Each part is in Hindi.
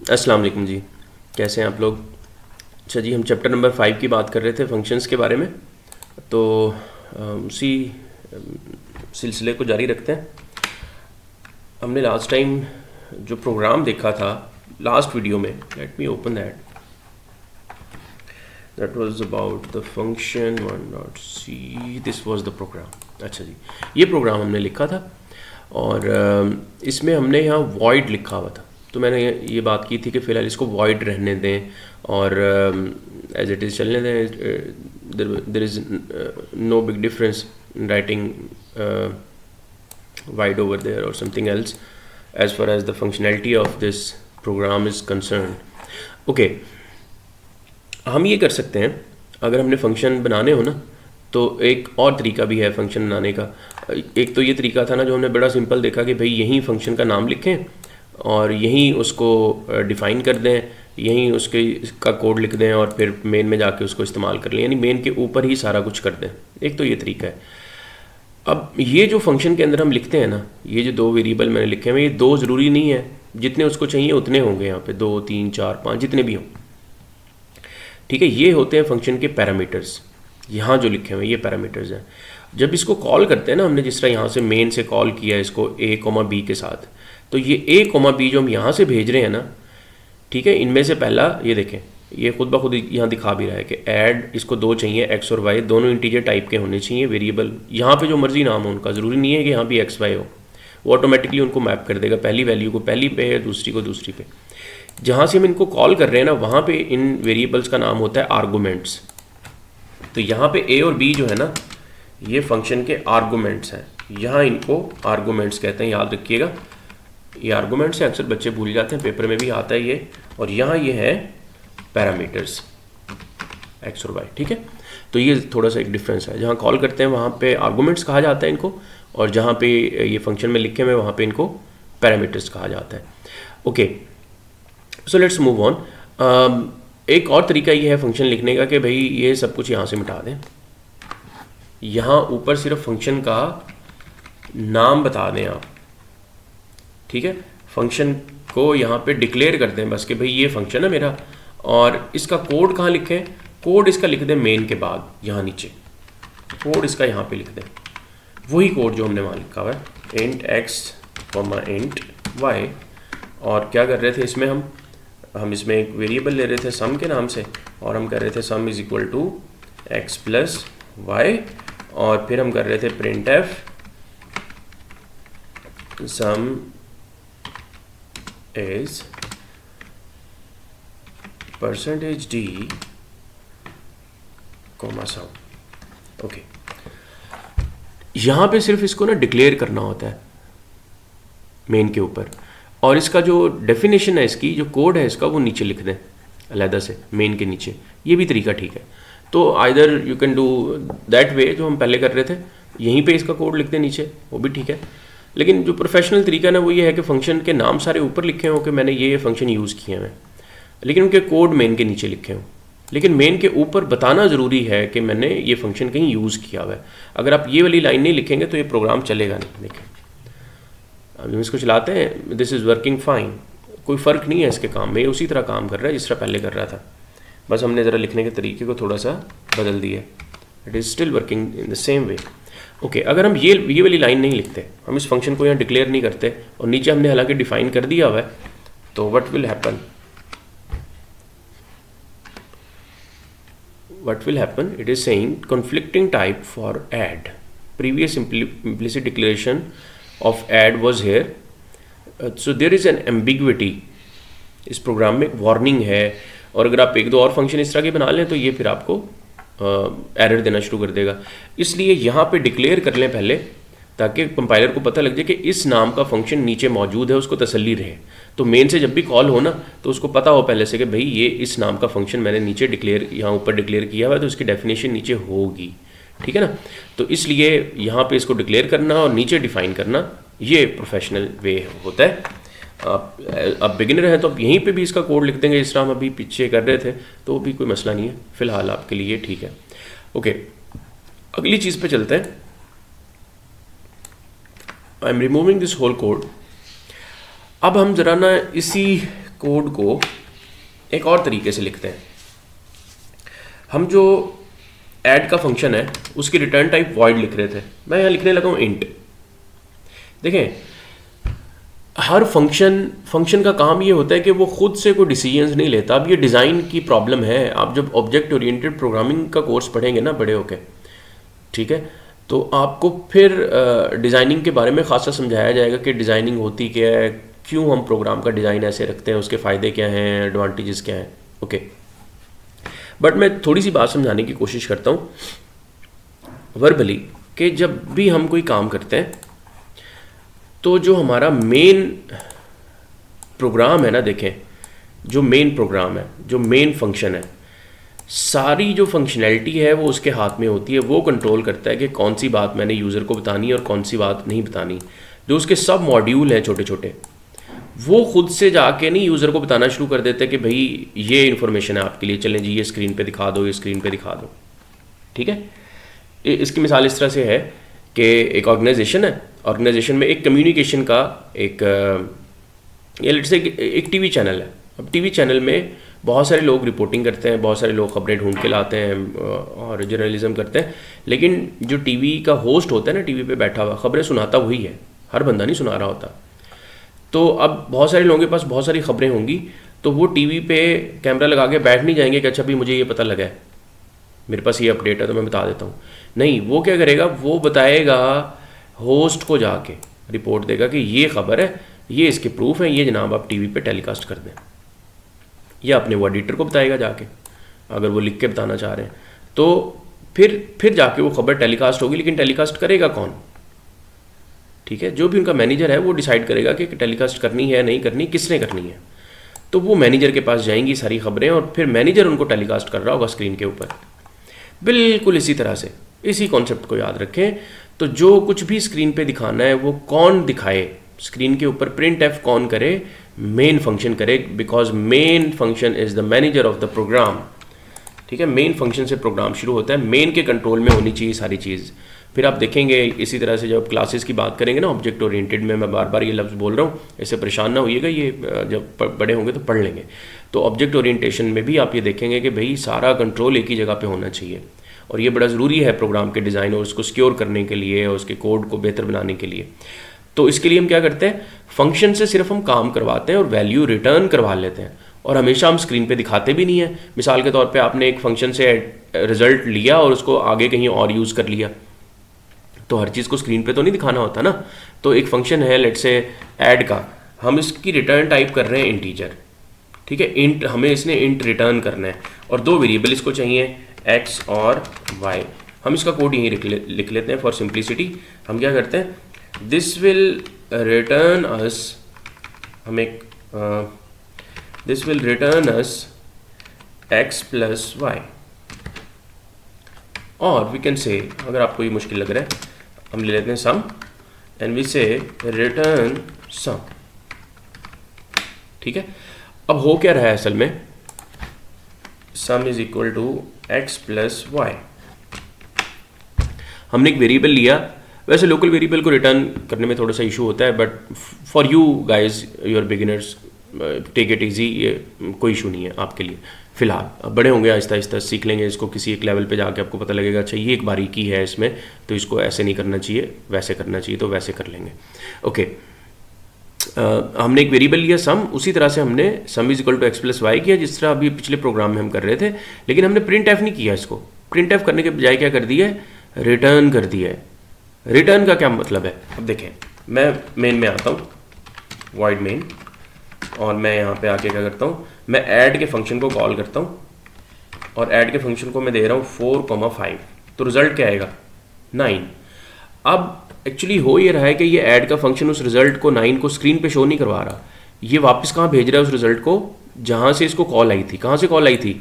अस्सलाम वालेकुम जी। कैसे हैं आप लोग? अच्छा जी, हम चैप्टर नंबर 5 की बात कर रहे थे, फंक्शंस के बारे में। तो उसी सिलसिले को जारी रखते हैं। हमने लास्ट टाइम जो प्रोग्राम देखा था लास्ट वीडियो में, let me open that was about the function 1.c, this was the program. अच्छा जी, ये प्रोग्राम हमने लिखा था और इसमें हमने यहाँ वॉइड लिखा हुआ था। तो मैंने ये बात की थी कि फ़िलहाल इसको वॉइड रहने दें और एज इट इज़ चलने दें। There is no big difference in writing wide over there और something else as far as the functionality of this program is concern. Okay, हम ये कर सकते हैं, अगर हमने फंक्शन बनाने हो ना, तो एक और तरीका भी है फंक्शन बनाने का। एक तो ये तरीका था ना जो हमने बड़ा सिंपल देखा कि भाई यहीं फंक्शन का नाम लिखें और यहीं उसको डिफ़ाइन कर दें, यहीं उसके का कोड लिख दें और फिर मेन में जाके उसको इस्तेमाल कर लें, यानी मेन के ऊपर ही सारा कुछ कर दें। एक तो ये तरीका है। अब ये जो फंक्शन के अंदर हम लिखते हैं ना, ये जो दो वेरिएबल मैंने लिखे हैं, ये दो ज़रूरी नहीं है, जितने उसको चाहिए उतने होंगे यहाँ पे, 2 3 4 5 जितने भी हों। ठीक है, ये होते हैं फंक्शन के पैरामीटर्स। यहाँ जो लिखे हुए ये पैरामीटर्स हैं। जब इसको कॉल करते हैं ना, हमने जिस तरह यहाँ से मेन से कॉल किया इसको a, b के साथ, तो ये a, b जो हम यहाँ से भेज रहे हैं ना, ठीक है, इनमें से पहला ये देखें, ये खुद ब खुद यहाँ दिखा भी रहा है कि ऐड, इसको दो चाहिए x और y, दोनों इंटीजर टाइप के होने चाहिए वेरिएबल। यहाँ पे जो मर्जी नाम हो उनका, ज़रूरी नहीं है कि यहाँ भी x y हो, वो ऑटोमेटिकली उनको मैप कर देगा, पहली वैल्यू को पहली पे, दूसरी को दूसरी पे। जहाँ से हम इनको कॉल कर रहे हैं ना, वहाँ पे इन वेरिएबल्स का नाम होता है आर्गूमेंट्स। तो यहाँ पे a और b जो है ना, ये फंक्शन के आर्गूमेंट्स हैं। यहाँ इनको आर्गूमेंट्स कहते हैं, याद रखिएगा। ये आर्गूमेंट्स हैं, अक्सर बच्चे भूल जाते हैं, पेपर में भी आता है ये। और यहाँ ये है पैरामीटर्स x और y, ठीक है। तो ये थोड़ा सा एक डिफरेंस है, जहाँ कॉल करते हैं वहाँ पे आर्गूमेंट्स कहा जाता है इनको, और जहाँ पे ये फंक्शन में लिखे हुए वहाँ पे इनको पैरामीटर्स कहा जाता है। Okay, so let's move on. एक और तरीका ये है फंक्शन लिखने का कि भाई ये सब कुछ यहाँ से मिटा दें, यहाँ ऊपर सिर्फ फंक्शन का नाम बता दें आप, ठीक है। फंक्शन को यहाँ पे डिक्लेयर कर दें बस कि भाई ये फंक्शन है मेरा, और इसका कोड कहाँ लिखें? कोड इसका लिख दें मेन के बाद, यहाँ नीचे कोड इसका यहाँ पे लिख दें, वही कोड जो हमने वहाँ लिखा हुआ है, इंट x, इंट y। और क्या कर रहे थे इसमें, हम इसमें एक वेरिएबल ले रहे थे सम के नाम से, और हम कर रहे थे sum is equal to x plus Y, और फिर हम कर रहे थे printf sum is percentage d comma sum. Okay, यहाँ पे सिर्फ इसको ना डिक्लेयर करना होता है मेन के ऊपर, और इसका जो डेफिनेशन है, इसकी जो कोड है इसका, वो नीचे लिख दें अलहदा से मेन के नीचे। ये भी तरीका ठीक है। तो either you can do that way जो हम पहले कर रहे थे, यहीं पे इसका कोड लिख दें नीचे, वो भी ठीक है। लेकिन जो प्रोफेशनल तरीका ना, वो ये है कि फंक्शन के नाम सारे ऊपर लिखे हों कि मैंने ये फंक्शन यूज़ किए हैं, लेकिन उनके कोड मेन के नीचे लिखे हों। लेकिन मेन के ऊपर बताना ज़रूरी है कि मैंने ये फंक्शन कहीं यूज़ किया हुआ है। अगर आप ये वाली लाइन नहीं लिखेंगे तो ये प्रोग्राम चलेगा नहीं। देखें, अब हम इसको चलाते हैं, दिस इज़ वर्किंग फाइन, कोई फ़र्क नहीं है इसके काम में, उसी तरह काम कर रहा है जिस तरह पहले कर रहा था, बस हमने ज़रा लिखने के तरीके को थोड़ा सा बदल दिया। It is still working in the same way. Okay, अगर हम ये वाली लाइन नहीं लिखते, हम इस फंक्शन को यहाँ डिक्लेयर नहीं करते, और नीचे हमने हालांकि डिफाइन कर दिया हुआ है, तो what will happen, it is saying conflicting type for add, previous implicit declaration of add was here, so there is an ambiguity। इस प्रोग्राम में वार्निंग है, और अगर आप एक दो और फंक्शन इस तरह के बना लें तो ये फिर आपको एरर देना शुरू कर देगा। इसलिए यहाँ पे डिक्लेयर कर लें पहले, ताकि कंपाइलर को पता लग जाए कि इस नाम का फंक्शन नीचे मौजूद है, उसको तसल्ली रहे। तो मेन से जब भी कॉल हो ना, तो उसको पता हो पहले से कि भाई ये इस नाम का फंक्शन मैंने नीचे डिक्लेयर, यहाँ ऊपर डिक्लेयर किया हुआ है, तो उसकी डेफिनेशन नीचे होगी, ठीक है ना। तो इसलिए यहाँ पे इसको डिक्लेयर करना और नीचे डिफाइन करना, ये प्रोफेशनल वे होता है। आप बिगिनर हैं तो आप यहीं पे भी इसका कोड लिख देंगे, इस तरह हम अभी पीछे कर रहे थे, तो भी कोई मसला नहीं है, फ़िलहाल आपके लिए ठीक है। ओके, अगली चीज़ पे चलते हैं। I am removing this whole code. अब हम ज़रा ना इसी कोड को एक और तरीके से लिखते हैं। हम जो ऐड का फंक्शन है उसकी रिटर्न टाइप वॉइड लिख रहे थे, मैं यहाँ लिखने लगा हूँ इंट। देखें, हर फंक्शन का काम ये होता है कि वो खुद से कोई डिसीजंस नहीं लेता। अब ये डिज़ाइन की प्रॉब्लम है। आप जब ऑब्जेक्ट ओरिएंटेड प्रोग्रामिंग का कोर्स पढ़ेंगे ना बड़े होके, ठीक है, तो आपको फिर डिज़ाइनिंग के बारे में खासा समझाया जाएगा कि डिज़ाइनिंग होती क्या है, क्यों हम प्रोग्राम का डिज़ाइन ऐसे रखते हैं, उसके फ़ायदे क्या हैं, एडवांटेजेस क्या हैं। ओके, बट मैं थोड़ी सी बात समझाने की कोशिश करता हूँ वर्बली, कि जब भी हम कोई काम करते हैं तो जो हमारा मेन प्रोग्राम है ना, देखें, जो मेन प्रोग्राम है, जो मेन फंक्शन है, सारी जो फंक्शनैलिटी है वो उसके हाथ में होती है। वो कंट्रोल करता है कि कौन सी बात मैंने यूज़र को बतानी है और कौन सी बात नहीं बतानी। जो उसके सब मॉड्यूल हैं छोटे छोटे, वो खुद से जाके नहीं यूज़र को बताना शुरू कर देते कि भाई ये इन्फॉर्मेशन है आपके लिए, चलें जी ये स्क्रीन पे दिखा दो, ये स्क्रीन पे दिखा दो। ठीक है, इसकी मिसाल इस तरह से है कि एक ऑर्गेनाइजेशन है, ऑर्गेनाइजेशन में एक कम्युनिकेशन का एक लेट्स से एक टीवी चैनल है। अब टीवी चैनल में बहुत सारे लोग रिपोर्टिंग करते हैं, बहुत सारे लोग खबरें ढूंढ के लाते हैं और जर्नलिज्म करते हैं, लेकिन जो टीवी का होस्ट होता है ना, टीवी पे बैठा हुआ, खबरें सुनाता वही है, हर बंदा नहीं सुना रहा होता। तो अब बहुत सारे लोगों के पास बहुत सारी खबरें होंगी, तो वो टीवी पे कैमरा लगा के बैठ नहीं जाएंगे कि अच्छा भाई मुझे ये पता लगा है, मेरे पास ये अपडेट है तो मैं बता देता हूँ। नहीं, वो क्या करेगा, वो बताएगा होस्ट को, जाके रिपोर्ट देगा कि ये खबर है, ये इसके प्रूफ हैं, ये जनाब आप टीवी पे टेलीकास्ट कर दें, या अपने वो एडिटर को बताएगा जाके, अगर वो लिख के बताना चाह रहे हैं। तो फिर जाके वो खबर टेलीकास्ट होगी, लेकिन टेलीकास्ट करेगा कौन? ठीक है, जो भी उनका मैनेजर है वो डिसाइड करेगा कि टेलीकास्ट करनी है नहीं करनी, किसने करनी है। तो वो मैनेजर के पास जाएंगी सारी खबरें और फिर मैनेजर उनको टेलीकास्ट कर रहा होगा स्क्रीन के ऊपर। बिल्कुल इसी तरह से, इसी कॉन्सेप्ट को याद रखें। तो जो कुछ भी स्क्रीन पे दिखाना है वो कौन दिखाए स्क्रीन के ऊपर, प्रिंट एफ कौन करे, मेन फंक्शन करे, because main function is the manager of the program. ठीक है, मेन फंक्शन से प्रोग्राम शुरू होता है, मेन के कंट्रोल में होनी चाहिए सारी चीज़। फिर आप देखेंगे इसी तरह से जब क्लासेस की बात करेंगे ना, ऑब्जेक्ट ओरिएंटेड में, मैं बार बार ये लफ्ज़ बोल रहा हूँ, इससे परेशान ना होइएगा, ये जब बड़े होंगे तो पढ़ लेंगे। तो ऑब्जेक्ट ओरिएंटेशन में भी आप ये देखेंगे कि भाई सारा कंट्रोल एक ही जगह पे होना चाहिए, और ये बड़ा ज़रूरी है प्रोग्राम के डिज़ाइन और उसको सिक्योर करने के लिए और उसके कोड को बेहतर बनाने के लिए। तो इसके लिए हम क्या करते हैं, फंक्शन से सिर्फ हम काम करवाते हैं और वैल्यू रिटर्न करवा लेते हैं, और हमेशा हम स्क्रीन पे दिखाते भी नहीं है। मिसाल के तौर पे आपने एक फंक्शन से रिजल्ट लिया और उसको आगे कहीं और यूज़ कर लिया, तो हर चीज़ को स्क्रीन पे तो नहीं दिखाना होता ना। तो एक फंक्शन है लेट्स से ऐड का, हम इसकी रिटर्न टाइप कर रहे हैं इंटीजर। ठीक है, इंट, हमें इसने इंट रिटर्न करना है और दो वेरिएबल इसको चाहिए, x और y। हम इसका कोड यहीं लिख लेते हैं फॉर सिंप्लिसिटी। हम क्या करते हैं, दिस विल रिटर्न अस, हम एक this will return us x plus y, और वी कैन से, अगर आपको ये मुश्किल लग रहा है, हम ले लेते हैं sum and we say return sum. ठीक है, अब हो क्या रहा है असल में, sum is equal to x plus Y. हमने एक वेरिएबल लिया, वैसे लोकल वेरिएबल को रिटर्न करने में थोड़ा सा इशू होता है, but for you guys, your beginners, take it easy, ये कोई इशू नहीं है आपके लिए फ़िलहाल। अब बड़े होंगे, आहिस्ता आहिस्ता सीख लेंगे इसको, किसी एक लेवल पे जाके आपको पता लगेगा अच्छा ये एक बारीकी है इसमें, तो इसको ऐसे नहीं करना चाहिए, वैसे करना चाहिए, तो वैसे कर लेंगे। ओके, हमने एक वेरिएबल लिया सम, उसी तरह से हमने sum is equal to X plus Y किया, जिस तरह अभी पिछले प्रोग्राम में हम कर रहे थे, लेकिन हमने प्रिंट एफ नहीं किया इसको। प्रिंट एफ करने के बजाय क्या कर दिया है, रिटर्न कर दिया है। रिटर्न का क्या मतलब है, अब देखें, मैं मेन में आता हूँ, वॉइड मेन, और मैं यहाँ पे आके क्या करता हूँ, मैं ऐड के फंक्शन को कॉल करता हूँ, और ऐड के फंक्शन को मैं दे रहा हूँ 4,5, तो रिजल्ट क्या आएगा 9। अब एक्चुअली हो ये रहा है कि ये ऐड का फंक्शन उस रिजल्ट को 9 को स्क्रीन पे शो नहीं करवा रहा, ये वापस कहाँ भेज रहा है उस रिजल्ट को, जहाँ से इसको कॉल आई थी। कहाँ से कॉल आई थी,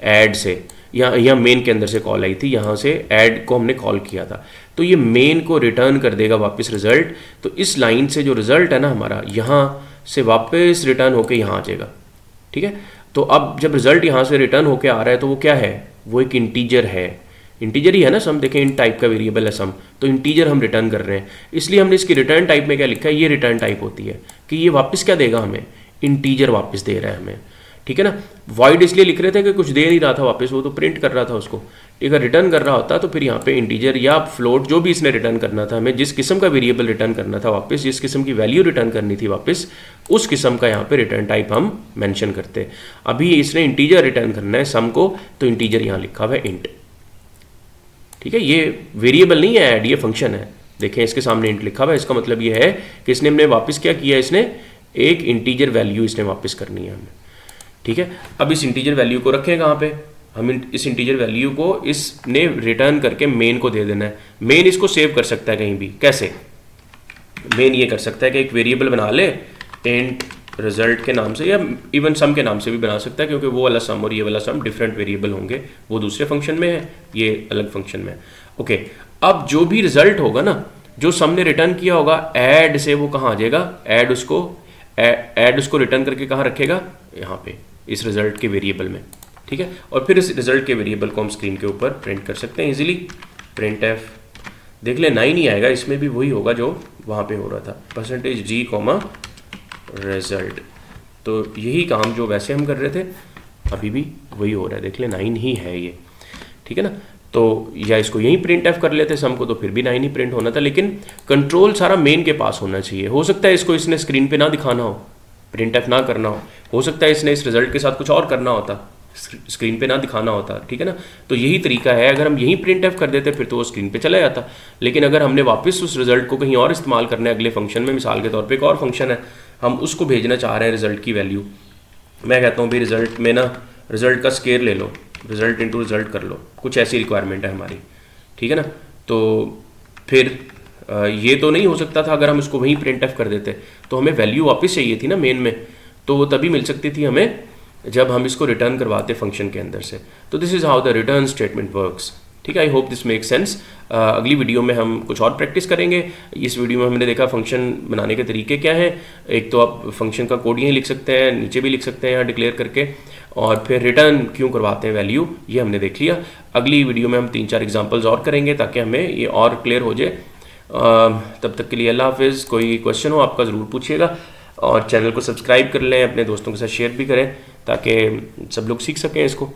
ऐड से, या मेन के अंदर से कॉल आई थी, यहाँ से ऐड को हमने कॉल किया था, तो ये मेन को रिटर्न कर देगा वापस रिजल्ट। तो इस लाइन से जो रिजल्ट है ना हमारा, यहाँ से वापस रिटर्न होके यहाँ आ जाएगा। ठीक है, तो अब जब रिजल्ट यहाँ से रिटर्न होके आ रहा है तो वो क्या है, वो एक इंटीजर है, इंटीजर ही है ना सम, देखें इन टाइप का वेरिएबल है सम, तो इंटीजर हम रिटर्न कर रहे हैं, इसलिए हमने इसकी रिटर्न टाइप में क्या लिखा है, ये रिटर्न टाइप होती है कि ये वापस क्या देगा हमें, इंटीजर वापस दे रहा है हमें, ठीक है ना। वॉइड इसलिए लिख रहे थे कि कुछ दे नहीं रहा था वापस, वो तो प्रिंट कर रहा था उसको, ठीक है। रिटर्न कर रहा होता तो फिर यहाँ पे इंटीजर या फ्लोट जो भी इसने रिटर्न करना था, हमें जिस किस्म का वेरिएबल रिटर्न करना था वापस, जिस किस्म की वैल्यू रिटर्न करनी थी वापस, उस किस्म का यहाँ पे रिटर्न टाइप हम मेंशन करते। अभी इसने इंटीजर रिटर्न करना है सम को, तो इंटीजर यहाँ लिखा हुआ है इंट, ठीक है। ये वेरिएबल नहीं है ऐड, ये फंक्शन है। देखें इसके सामने इंट लिखा हुआ है, इसका मतलब ये है कि इसने हमने वापस क्या किया, इसने एक इंटीजर वैल्यू इसने वापस करनी है हमें, ठीक है। अब इस इंटीजर वैल्यू को रखें कहाँ पे, हम इस इंटीजर वैल्यू को इसने रिटर्न करके मेन को दे देना है। मेन इसको सेव कर सकता है कहीं भी, कैसे, मेन ये कर सकता है कि एक वेरिएबल बना ले इंट रिजल्ट के नाम से, या इवन सम के नाम से भी बना सकता है, क्योंकि वो वाला सम और ये वाला सम डिफरेंट वेरिएबल होंगे, वो दूसरे फंक्शन में है, ये अलग फंक्शन में है। ओके, अब जो भी रिजल्ट होगा ना, जो सम ने रिटर्न किया होगा, ऐड से वो कहाँ आ जाएगा, ऐड उसको रिटर्न करके कहाँ रखेगा, यहाँ पे इस रिजल्ट के वेरिएबल में, ठीक है। और फिर इस रिजल्ट के वेरिएबल को हम स्क्रीन के ऊपर प्रिंट कर सकते हैं इजीली। प्रिंट एफ, देख ले 9 ही आएगा, इसमें भी वही होगा जो वहाँ पे हो रहा था, %g, रिजल्ट। तो यही काम जो वैसे हम कर रहे थे अभी भी वही हो रहा है, देख ले 9 ही है ये, ठीक है ना। तो या इसको यहीं प्रिंट एफ कर लेते सम को, तो फिर भी 9 ही प्रिंट होना था, लेकिन कंट्रोल सारा मेन के पास होना चाहिए। हो सकता है इसको इसने स्क्रीन पे ना दिखाना हो, प्रिंट एफ ना करना हो सकता है इसने इस रिजल्ट के साथ कुछ और करना होता, स्क्रीन पे ना दिखाना होता, ठीक है ना। तो यही तरीका है, अगर हम यहीं प्रिंट एफ कर देते फिर तो वो स्क्रीन पे चला जाता, लेकिन अगर हमने वापस उस रिजल्ट को कहीं और इस्तेमाल करना है अगले फंक्शन में, मिसाल के तौर पे एक और फंक्शन है, हम उसको भेजना चाह रहे हैं रिजल्ट की वैल्यू, मैं कहता हूँ भाई रिजल्ट में ना, रिजल्ट का स्केयर ले लो, रिजल्ट इंटू रिजल्ट कर लो, कुछ ऐसी रिक्वायरमेंट है हमारी, ठीक है ना। तो फिर ये तो नहीं हो सकता था अगर हम इसको वहीं प्रिंट एफ कर देते, तो हमें वैल्यू वापस चाहिए थी ना मेन में, तो वो तभी मिल सकती थी हमें जब हम इसको रिटर्न करवाते फंक्शन के अंदर से। तो this is how the return statement works, ठीक है। I hope this make sense. अगली वीडियो में हम कुछ और प्रैक्टिस करेंगे। इस वीडियो में हमने देखा फंक्शन बनाने के तरीके क्या हैं। एक तो आप फंक्शन का कोड यहीं लिख सकते हैं, नीचे भी लिख सकते हैं यहाँ डिक्लेयर करके, और फिर रिटर्न क्यों करवाते हैं वैल्यू, ये हमने देख लिया। अगली वीडियो में हम 3-4 एग्जाम्पल्स और करेंगे ताकि हमें ये और क्लियर हो जाए। तब तक के लिए अल्लाह हाफिज़। कोई क्वेश्चन हो आपका ज़रूर पूछिएगा, और चैनल को सब्सक्राइब कर लें, अपने दोस्तों के साथ शेयर भी करें ताकि सब लोग सीख सकें इसको।